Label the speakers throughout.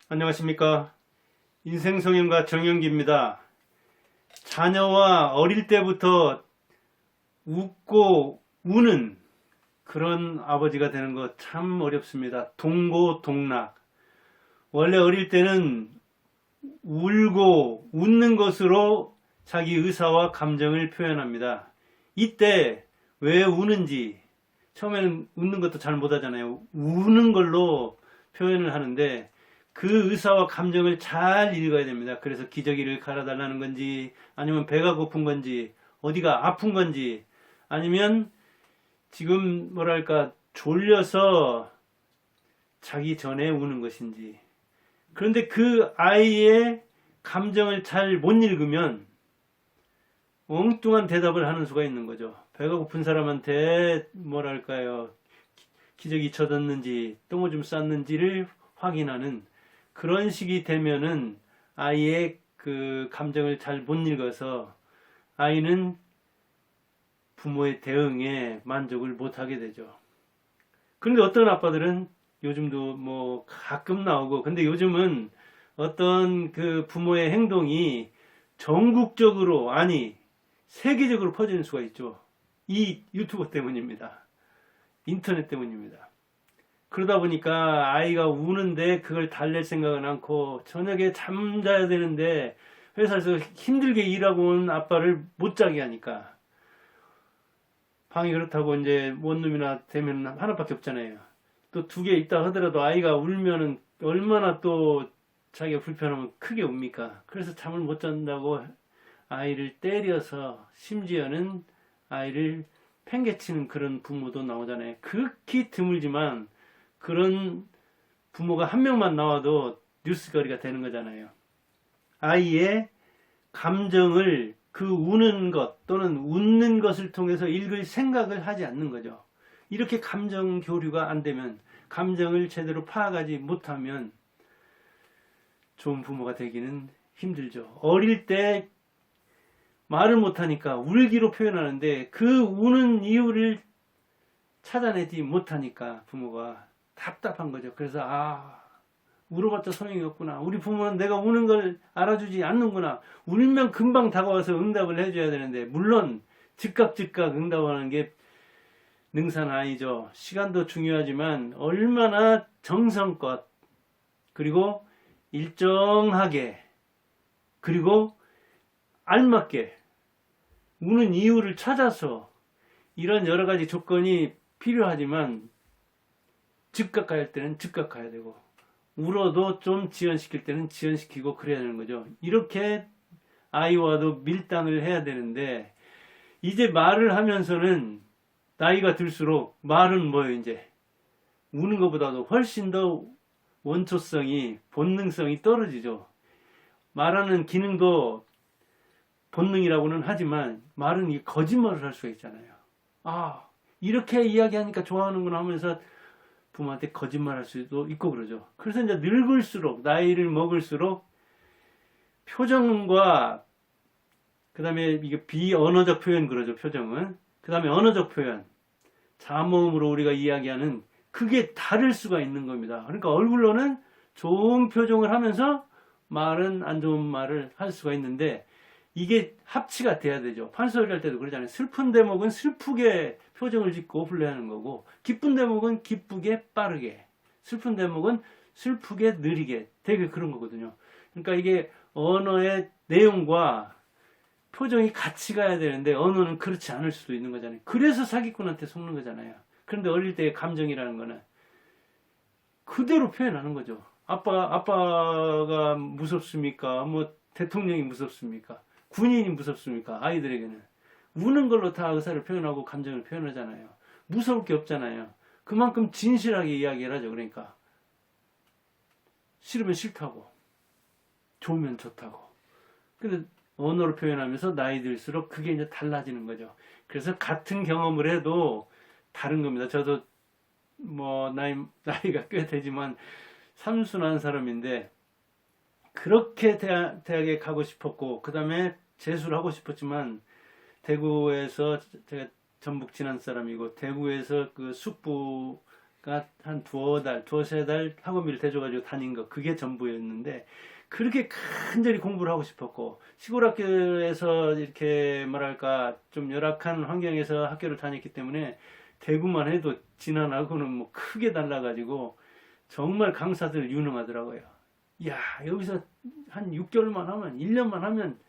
Speaker 1: 안녕하십니까. 인생성형가 정영기입니다. 자녀와 어릴 때부터 웃고 우는 그런 아버지가 되는 거 참 어렵습니다. 동고동락. 원래 어릴 때는 울고 웃는 것으로 자기 의사와 감정을 표현합니다. 이때 왜 우는지, 처음에는 웃는 것도 잘 못하잖아요. 우는 걸로 표현을 하는데 그 의사와 감정을 잘 읽어야 됩니다. 그래서 기저귀를 갈아달라는 건지, 아니면 배가 고픈 건지, 어디가 아픈 건지, 아니면 지금 뭐랄까 졸려서 자기 전에 우는 것인지. 그런데 그 아이의 감정을 잘 못 읽으면 엉뚱한 대답을 하는 수가 있는 거죠. 배가 고픈 사람한테 뭐랄까요, 기저귀 쳐뒀는지 똥오줌 쌌는지를 확인하는 그런 식이 되면은 아이의 그 감정을 잘 못 읽어서 아이는 부모의 대응에 만족을 못 하게 되죠. 그런데 어떤 아빠들은 요즘도 뭐 가끔 나오고, 근데 요즘은 어떤 그 부모의 행동이 전국적으로, 아니 세계적으로 퍼지는 수가 있죠. 이 유튜버 때문입니다. 인터넷 때문입니다. 그러다 보니까 아이가 우는데 그걸 달랠 생각은 않고, 저녁에 잠자야 되는데 회사에서 힘들게 일하고 온 아빠를 못 자게 하니까, 방이 그렇다고 이제 원룸이나 되면 하나밖에 없잖아요. 또 두 개 있다 하더라도 아이가 울면은 얼마나 또 자기가 불편하면 크게 웁니까? 그래서 잠을 못 잔다고 아이를 때려서, 심지어는 아이를 팽개치는 그런 부모도 나오잖아요. 극히 드물지만 그런 부모가 한 명만 나와도 뉴스거리가 되는 거잖아요. 아이의 감정을 그 우는 것 또는 웃는 것을 통해서 읽을 생각을 하지 않는 거죠. 이렇게 감정 교류가 안 되면, 감정을 제대로 파악하지 못하면 좋은 부모가 되기는 힘들죠. 어릴 때 말을 못하니까 울기로 표현하는데 그 우는 이유를 찾아내지 못하니까 부모가 답답한 거죠. 그래서 울어봤자 소용이 없구나. 우리 부모는 내가 우는 걸 알아주지 않는구나. 울면 금방 다가와서 응답을 해줘야 되는데, 물론 즉각 응답하는 게 능사는 아니죠. 시간도 중요하지만 얼마나 정성껏, 그리고 일정하게, 그리고 알맞게 우는 이유를 찾아서, 이런 여러 가지 조건이 필요하지만 즉각 가야 할 때는 즉각 가야 되고, 울어도 좀 지연시킬 때는 지연시키고 그래야 되는 거죠. 이렇게 아이와도 밀당을 해야 되는데, 이제 말을 하면서는 나이가 들수록 말은 뭐예요, 이제 우는 것보다도 훨씬 더 원초성이, 본능성이 떨어지죠. 말하는 기능도 본능이라고는 하지만 말은 이 거짓말을 할 수가 있잖아요. 이렇게 이야기하니까 좋아하는구나 하면서 부모한테 거짓말할 수도 있고 그러죠. 그래서 이제 늙을수록, 나이를 먹을수록 표정과, 그 다음에 이게 비언어적 표현 그러죠, 표정은. 그 다음에 언어적 표현, 잠언으로 우리가 이야기하는, 그게 다를 수가 있는 겁니다. 그러니까 얼굴로는 좋은 표정을 하면서 말은 안 좋은 말을 할 수가 있는데, 이게 합치가 돼야 되죠. 판소리 할 때도 그러잖아요. 슬픈 대목은 슬프게 표정을 짓고 플레이하는 거고, 기쁜 대목은 기쁘게 빠르게, 슬픈 대목은 슬프게 느리게, 되게 그런 거거든요. 그러니까 이게 언어의 내용과 표정이 같이 가야 되는데, 언어는 그렇지 않을 수도 있는 거잖아요. 그래서 사기꾼한테 속는 거잖아요. 그런데 어릴 때의 감정이라는 거는 그대로 표현하는 거죠. 아빠가 무섭습니까? 뭐 대통령이 무섭습니까? 군인이 무섭습니까? 아이들에게는 우는 걸로 다 의사를 표현하고 감정을 표현하잖아요. 무서울 게 없잖아요. 그만큼 진실하게 이야기를 하죠. 그러니까 싫으면 싫다고, 좋으면 좋다고. 근데 언어로 표현하면서 나이 들수록 그게 이제 달라지는 거죠. 그래서 같은 경험을 해도 다른 겁니다. 저도 뭐 나이가 꽤 되지만 삼순한 사람인데, 그렇게 대학에 가고 싶었고, 그 다음에 재수를 하고 싶었지만, 대구에서, 제가 전북 진안 사람이고, 대구에서 그 숙부가 한 두세 달 학원비를 대줘가지고 다닌 거, 그게 전부였는데, 그렇게 간절히 공부를 하고 싶었고, 시골 학교에서 이렇게 뭐랄까, 좀 열악한 환경에서 학교를 다녔기 때문에, 대구만 해도 지난하고는 뭐 크게 달라가지고, 정말 강사들 유능하더라고요. 이야, 여기서 한 6개월만 하면, 1년만 하면,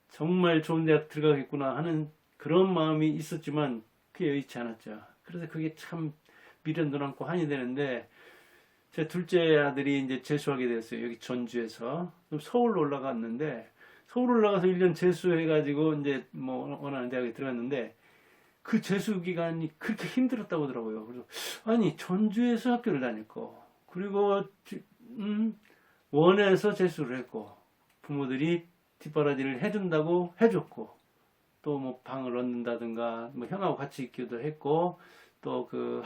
Speaker 1: 정말 좋은 대학 들어가겠구나 하는 그런 마음이 있었지만, 그게 여의치 않았죠. 그래서 그게 참 미련도 남고 한이 되는데, 제 둘째 아들이 이제 재수하게 됐어요. 여기 전주에서. 서울로 올라갔는데, 서울 올라가서 1년 재수해가지고, 이제 뭐, 원하는 대학에 들어갔는데, 그 재수 기간이 그렇게 힘들었다고 하더라고요. 그래서, 아니, 전주에서 학교를 다녔고, 그리고, 원에서 재수를 했고, 부모들이 뒷바라지를 해준다고 해줬고, 또 뭐 방을 얻는다든가, 뭐 형하고 같이 있기도 했고, 또 그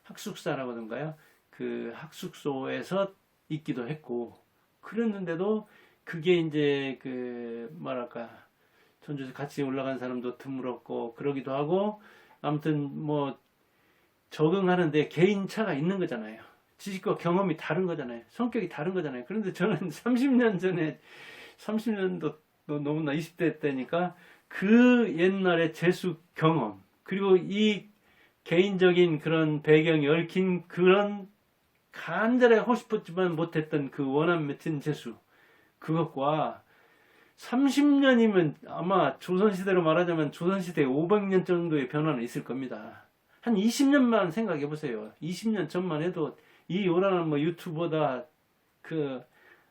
Speaker 1: 학숙사라고 하던가요? 그 학숙소에서 있기도 했고, 그랬는데도 그게 이제 그 뭐랄까, 전주에서 같이 올라간 사람도 드물었고, 그러기도 하고, 아무튼 뭐 적응하는데 개인차가 있는 거잖아요. 지식과 경험이 다른 거잖아요. 성격이 다른 거잖아요. 그런데 저는 30년 전에, 30년도 너무나 20대 때니까 그 옛날의 재수 경험, 그리고 이 개인적인 그런 배경이 얽힌 그런 간절히 하고 싶었지만 못했던 그 원한 맺힌 재수, 그것과 30년이면 아마 조선시대로 말하자면 조선시대 500년 정도의 변화는 있을 겁니다. 한 20년만 생각해 보세요. 20년 전만 해도 이 요란한 뭐 유튜버다, 그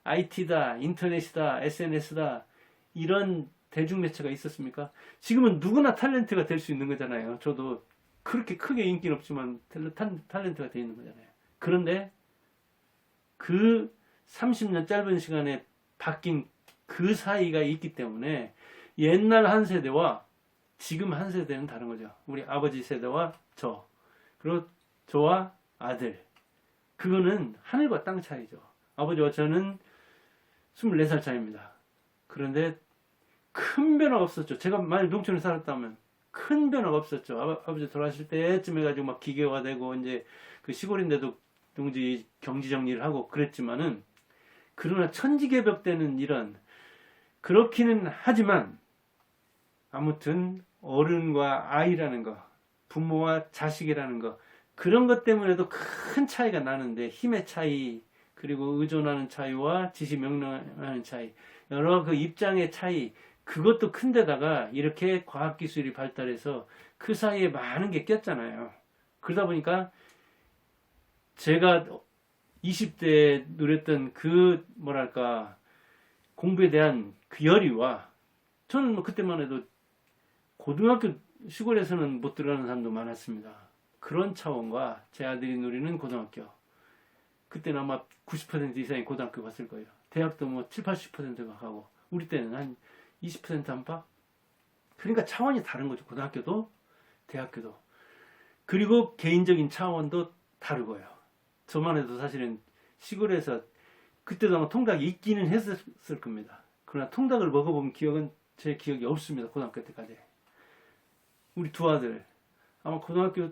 Speaker 1: IT다, 인터넷이다, SNS다, 이런 대중매체가 있었습니까? 지금은 누구나 탤런트가 될 수 있는 거잖아요. 저도 그렇게 크게 인기는 없지만 탤런트가 되어 있는 거잖아요. 그런데 그 30년 짧은 시간에 바뀐 그 사이가 있기 때문에 옛날 한 세대와 지금 한 세대는 다른 거죠. 우리 아버지 세대와 그리고 저와 아들. 그거는 하늘과 땅 차이죠. 아버지와 저는 24살 차이입니다. 그런데 큰 변화가 없었죠. 제가 만약 농촌에 살았다면 큰 변화가 없었죠. 아버지 돌아가실 때쯤 해가지고 막 기계화되고 이제 그 시골인데도 농지 경지 정리를 하고 그랬지만은, 그러나 천지개벽되는 이런, 그렇기는 하지만 아무튼 어른과 아이라는 거, 부모와 자식이라는 거, 그런 것 때문에도 큰 차이가 나는데, 힘의 차이, 그리고 의존하는 차이와 지시 명령하는 차이, 여러 그 입장의 차이, 그것도 큰데다가 이렇게 과학기술이 발달해서 그 사이에 많은 게 꼈잖아요. 그러다 보니까 제가 20대에 누렸던 그 뭐랄까, 공부에 대한 그 열의와, 저는 뭐 그때만 해도 고등학교 시골에서는 못 들어가는 사람도 많았습니다. 그런 차원과 제 아들이 누리는 고등학교, 그때는 아마 90% 이상이 고등학교 갔을 거예요. 대학도 뭐 7, 80%가 가고, 우리 때는 한 20% 안팎? 그러니까 차원이 다른 거죠. 고등학교도 대학교도. 그리고 개인적인 차원도 다르고요. 저만 해도 사실은 시골에서 그때도 아마 통닭이 있기는 했을 겁니다. 그러나 통닭을 먹어본 기억은 제 기억이 없습니다. 고등학교 때까지. 우리 두 아들 아마 고등학교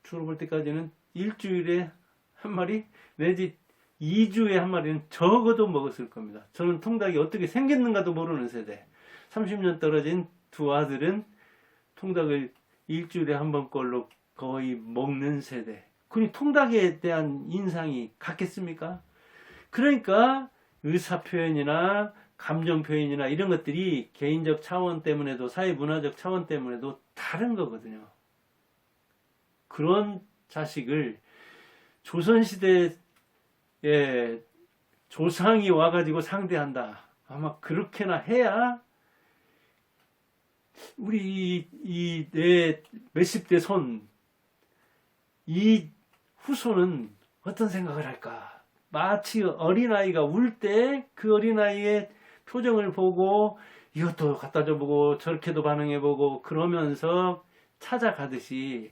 Speaker 1: 졸업할 때까지는 일주일에 한 마리 내지 2주에 한 마리는 적어도 먹었을 겁니다. 저는 통닭이 어떻게 생겼는가도 모르는 세대. 30년 떨어진 두 아들은 통닭을 일주일에 한 번꼴로 거의 먹는 세대. 그니 통닭에 대한 인상이 같겠습니까? 그러니까 의사표현이나 감정표현이나 이런 것들이 개인적 차원 때문에도 사회문화적 차원 때문에도 다른 거거든요. 그런 자식을 조선시대에 조상이 와가지고 상대한다. 아마 그렇게나 해야 우리 내 몇십 대 손, 이 후손은 어떤 생각을 할까? 마치 어린아이가 울 때 그 어린아이의 표정을 보고 이것도 갖다 줘보고 저렇게도 반응해보고 그러면서 찾아가듯이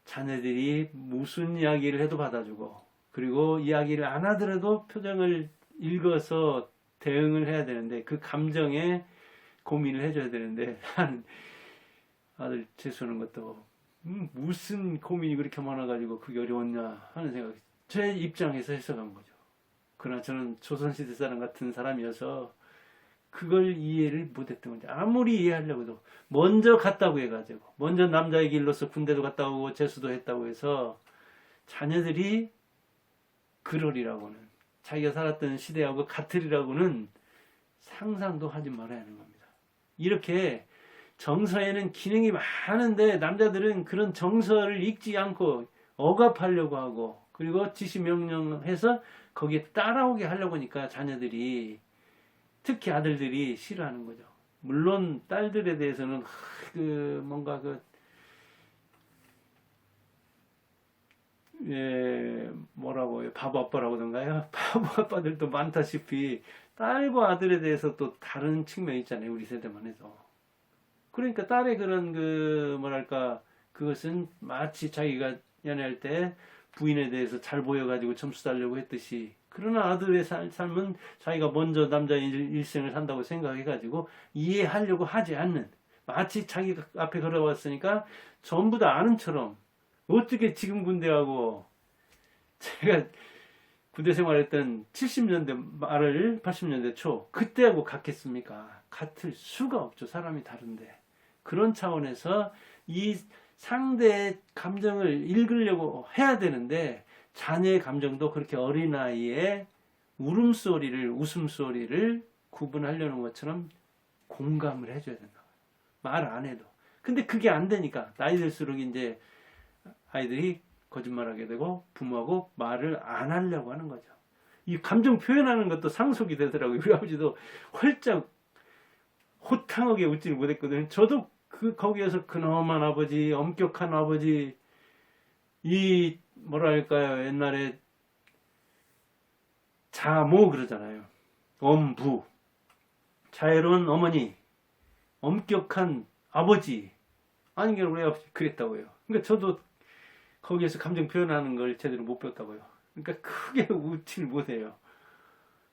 Speaker 1: 자녀들이 무슨 이야기를 해도 받아주고, 그리고 이야기를 안 하더라도 표정을 읽어서 대응을 해야 되는데, 그 감정에 고민을 해줘야 되는데, 아들 재수하는 것도 무슨 고민이 그렇게 많아가지고 그게 어려웠냐 하는 생각이 제 입장에서 해석한 거죠. 그러나 저는 조선시대 사람 같은 사람이어서 그걸 이해를 못했던 거죠. 아무리 이해하려고 해도 먼저 갔다고 해가지고 먼저 남자의 길로서 군대도 갔다 오고 재수도 했다고 해서 자녀들이 그러리라고는 자기가 살았던 시대하고 같으리라고는 상상도 하지 말아야 하는 겁니다. 이렇게 정서에는 기능이 많은데 남자들은 그런 정서를 읽지 않고 억압하려고 하고 그리고 지시 명령해서 거기에 따라오게 하려고 하니까 자녀들이 특히 아들들이 싫어하는 거죠. 물론 딸들에 대해서는 뭔가 뭐라고요? 바보 아빠라고 하던가요? 바보 아빠들도 많다시피 딸과 아들에 대해서 또 다른 측면이 있잖아요. 우리 세대만 해도. 그러니까 딸의 그런 뭐랄까 그것은 마치 자기가 연애할 때 부인에 대해서 잘 보여가지고 점수 달려고 했듯이 그러나 아들의 삶은 자기가 먼저 남자의 일생을 산다고 생각해가지고 이해하려고 하지 않는 마치 자기가 앞에 걸어왔으니까 전부 다 아는처럼 어떻게 지금 군대하고 제가 군대 생활했던 70년대 말을 80년대 초 그때하고 같겠습니까? 같을 수가 없죠. 사람이 다른데. 그런 차원에서 이 상대의 감정을 읽으려고 해야 되는데 자녀의 감정도 그렇게 어린아이의 울음소리를 웃음소리를 구분하려는 것처럼 공감을 해줘야 된다. 말 안 해도. 근데 그게 안 되니까 나이 들수록 이제 아이들이 거짓말하게 되고 부모하고 말을 안 하려고 하는 거죠. 이 감정 표현하는 것도 상속이 되더라고요. 우리 아버지도 홀짝 호탕하게 웃지를 못했거든요. 저도 거기에서 근엄한 아버지, 엄격한 아버지, 이 뭐랄까요, 옛날에 자모 그러잖아요. 엄부, 자애로운 어머니, 엄격한 아버지. 아니 게 우리 아버지 그랬다고요. 그러니까 저도 거기에서 감정 표현하는 걸 제대로 못 배웠다고요. 그러니까 크게 웃지를 못해요.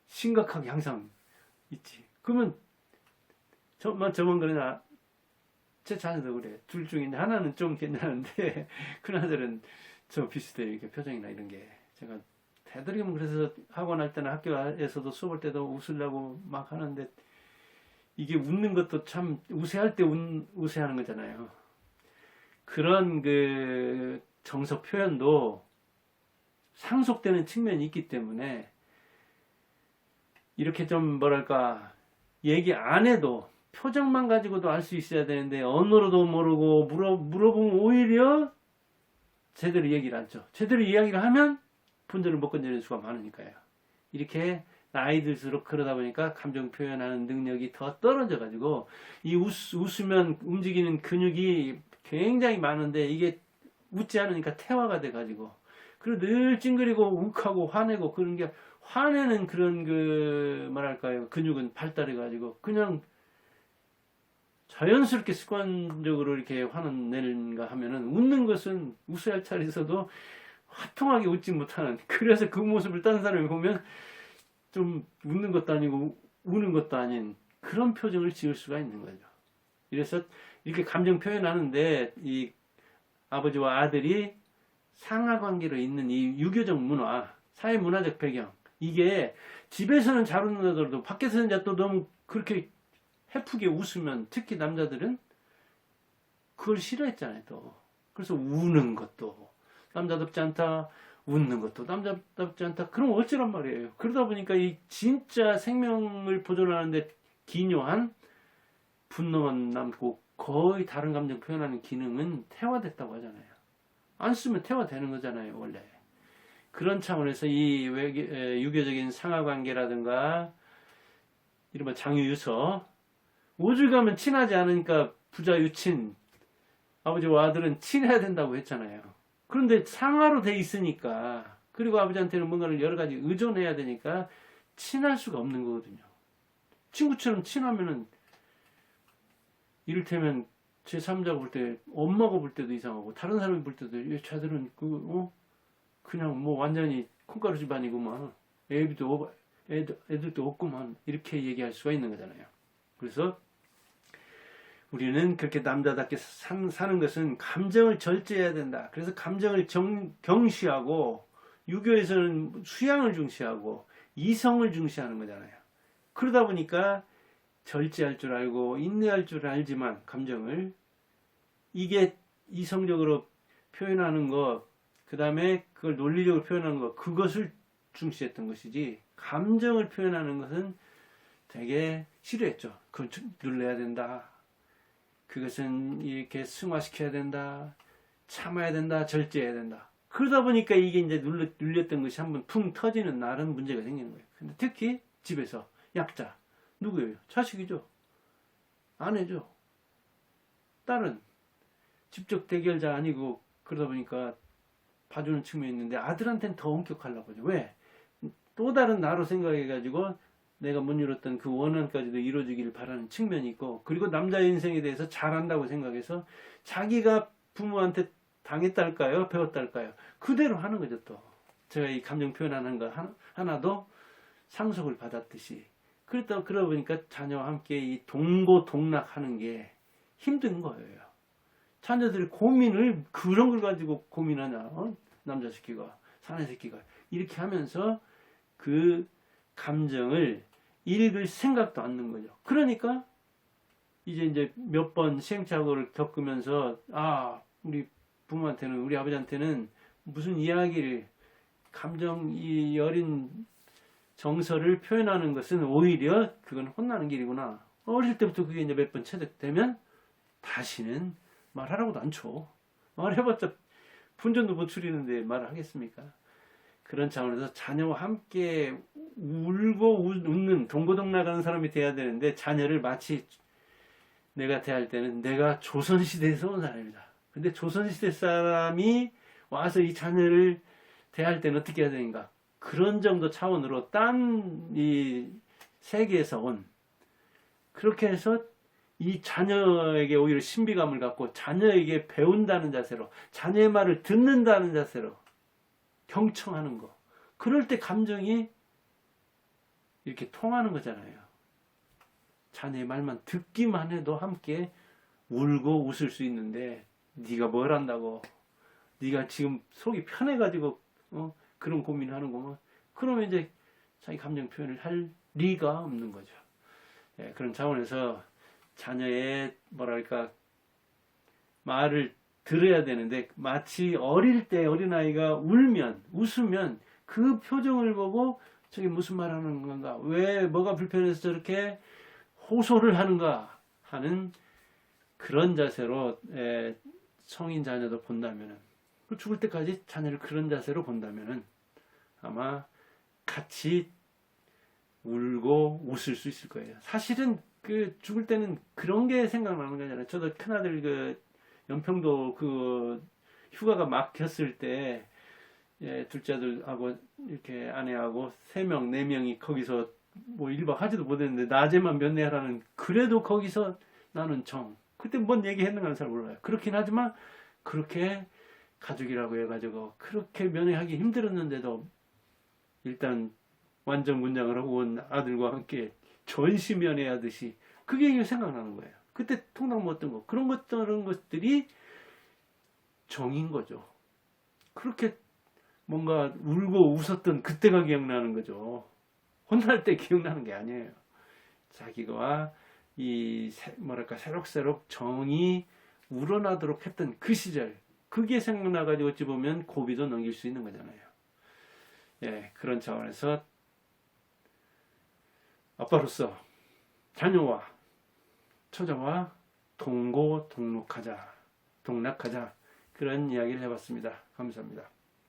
Speaker 1: 심각하게 항상 있지. 그러면 저만 그러나 제 자녀도 그래. 둘 중에 하나는 좀 괜찮은데 큰 아들은 저 비슷해요. 이렇게 표정이나 이런 게. 제가 대드리면 그래서 학원 할 때나 학교에서도 수업할 때도 웃으려고 막 하는데 이게 웃는 것도 참 우세할 때 우세하는 거잖아요. 그런 정서 표현도 상속되는 측면이 있기 때문에 이렇게 좀 뭐랄까 얘기 안 해도 표정만 가지고도 알 수 있어야 되는데 언어로도 모르고 물어보면 오히려 제대로 얘기를 안 하죠. 제대로 이야기를 하면 분들을 못 건드리는 수가 많으니까요. 이렇게 나이 들수록 그러다 보니까 감정 표현하는 능력이 더 떨어져 가지고 이 웃으면 움직이는 근육이 굉장히 많은데 이게 웃지 않으니까 태화가 돼 가지고 그리고 늘 찡그리고 욱하고 화내고 그런 게 화내는 그런 뭐랄까요 근육은 발달해 가지고 그냥 자연스럽게 습관적으로 이렇게 화는 내는가 하면은 웃는 것은 웃어야 할 차례에서도 화통하게 웃지 못하는 그래서 그 모습을 다른 사람이 보면 좀 웃는 것도 아니고 우는 것도 아닌 그런 표정을 지을 수가 있는 거죠. 그래서 이렇게 감정 표현하는데 이 아버지와 아들이 상하관계로 있는 이 유교적 문화, 사회 문화적 배경 이게 집에서는 잘 웃는다더라도 밖에서는 이제 또 너무 그렇게 해프게 웃으면 특히 남자들은 그걸 싫어했잖아요. 또 그래서 우는 것도 남자답지 않다, 웃는 것도 남자답지 않다. 그럼 어쩌란 말이에요. 그러다 보니까 이 진짜 생명을 보존하는데 기묘한 분노만 남고 거의 다른 감정 표현하는 기능은 퇴화됐다고 하잖아요. 안 쓰면 퇴화되는 거잖아요, 원래. 그런 차원에서 이 유교적인 상하관계라든가 이른바 장유유서 오죽하면 친하지 않으니까 부자 유친 아버지와 아들은 친해야 된다고 했잖아요. 그런데 상하로 돼 있으니까 그리고 아버지한테는 뭔가를 여러 가지 의존해야 되니까 친할 수가 없는 거거든요. 친구처럼 친하면은 이를테면 제 3자가 볼 때 엄마가 볼 때도 이상하고 다른 사람이 볼 때도 쟤들은 그냥 뭐 완전히 콩가루 집안이구만 애들도 없구만 이렇게 얘기할 수가 있는 거잖아요. 그래서 우리는 그렇게 남자답게 사는 것은 감정을 절제해야 된다. 그래서 감정을 경시하고, 유교에서는 수양을 중시하고 이성을 중시하는 거잖아요. 그러다 보니까 절제할 줄 알고 인내할 줄 알지만 감정을, 이게 이성적으로 표현하는 것, 그 다음에 그걸 논리적으로 표현하는 것, 그것을 중시했던 것이지, 감정을 표현하는 것은 되게 싫어했죠. 그건 눌러야 된다. 그것은 이렇게 승화시켜야 된다. 참아야 된다. 절제해야 된다. 그러다 보니까 이게 이제 눌렸던 것이 한번 풍 터지는 날은 문제가 생기는 거예요. 근데 특히 집에서 약자. 누구예요? 자식이죠. 아내죠. 딸은 직접 대결자 아니고, 그러다 보니까 봐주는 측면이 있는데 아들한테는 더 엄격하려고 하죠. 왜? 또 다른 나로 생각해가지고 내가 못 이뤘던 그 원한까지도 이루어지기를 바라는 측면이 있고, 그리고 남자의 인생에 대해서 잘한다고 생각해서 자기가 부모한테 당했달까요? 배웠달까요? 그대로 하는 거죠. 또 제가 이 감정 표현하는 거 하나도 상속을 받았듯이, 그러다 보니까 자녀와 함께 이 동고동락하는 게 힘든 거예요. 자녀들이 고민을 그런 걸 가지고 고민하냐, 남자 새끼가, 사내 새끼가 이렇게 하면서 그 감정을 읽을 생각도 않는 거죠. 그러니까 이제 몇 번 시행착오를 겪으면서, 우리 부모한테는, 우리 아버지한테는 무슨 이야기를, 이 여린 정서를 표현하는 것은 오히려 그건 혼나는 길이구나. 어릴 때부터 그게 이제 몇 번 체득되면 다시는 말하라고도 안 쳐. 말해봤자 분전도 못 추리는데 말을 하겠습니까? 그런 차원에서 자녀와 함께 울고 웃는 동고동락하는 사람이 돼야 되는데, 자녀를 마치 내가 대할 때는 내가 조선시대에서 온 사람이다. 근데 조선시대 사람이 와서 이 자녀를 대할 때는 어떻게 해야 되는가? 그런 정도 차원으로 딴 이 세계에서 온, 그렇게 해서 이 자녀에게 오히려 신비감을 갖고 자녀에게 배운다는 자세로, 자녀의 말을 듣는다는 자세로 경청하는 거. 그럴 때 감정이 이렇게 통하는 거잖아요. 자녀의 말만 듣기만 해도 함께 울고 웃을 수 있는데, 네가 뭘 한다고, 네가 지금 속이 편해가지고 그런 고민하는 거면, 그러면 이제 자기 감정 표현을 할 리가 없는 거죠. 예, 그런 차원에서 자녀의 말을 들어야 되는데, 마치 어릴 때 어린아이가 웃으면 그 표정을 보고 저게 무슨 말 하는 건가, 왜 뭐가 불편해서 저렇게 호소를 하는가 하는 그런 자세로 성인 자녀도 본다면은, 죽을 때까지 자녀를 그런 자세로 본다면은 아마 같이 울고 웃을 수 있을 거예요. 사실은 그 죽을 때는 그런 게 생각나는 거잖아요. 저도 큰아들 그 연평도 그 휴가가 막혔을 때, 둘째 아들하고 이렇게 아내하고 3명, 4명이 거기서 뭐 1박 하지도 못했는데 낮에만 면회하라는, 그래도 거기서 나는 그때 뭔 얘기했는가는 잘 몰라요. 그렇긴 하지만 그렇게 가족이라고 해가지고 그렇게 면회하기 힘들었는데도 일단 완전 문장을 하고 온 아들과 함께 전시 면회하듯이 그게 생각나는 거예요. 그때 통닭 먹었던 거, 그런 것들이 정인 거죠. 그렇게 뭔가 울고 웃었던 그때가 기억나는 거죠. 혼날 때 기억나는 게 아니에요. 자기가 새록새록 정이 우러나도록 했던 그 시절, 그게 생각나가지고 어찌 보면 고비도 넘길 수 있는 거잖아요. 예, 그런 차원에서 아빠로서 자녀와 처자와 동고동락하자, 그런 이야기를 해봤습니다. 감사합니다.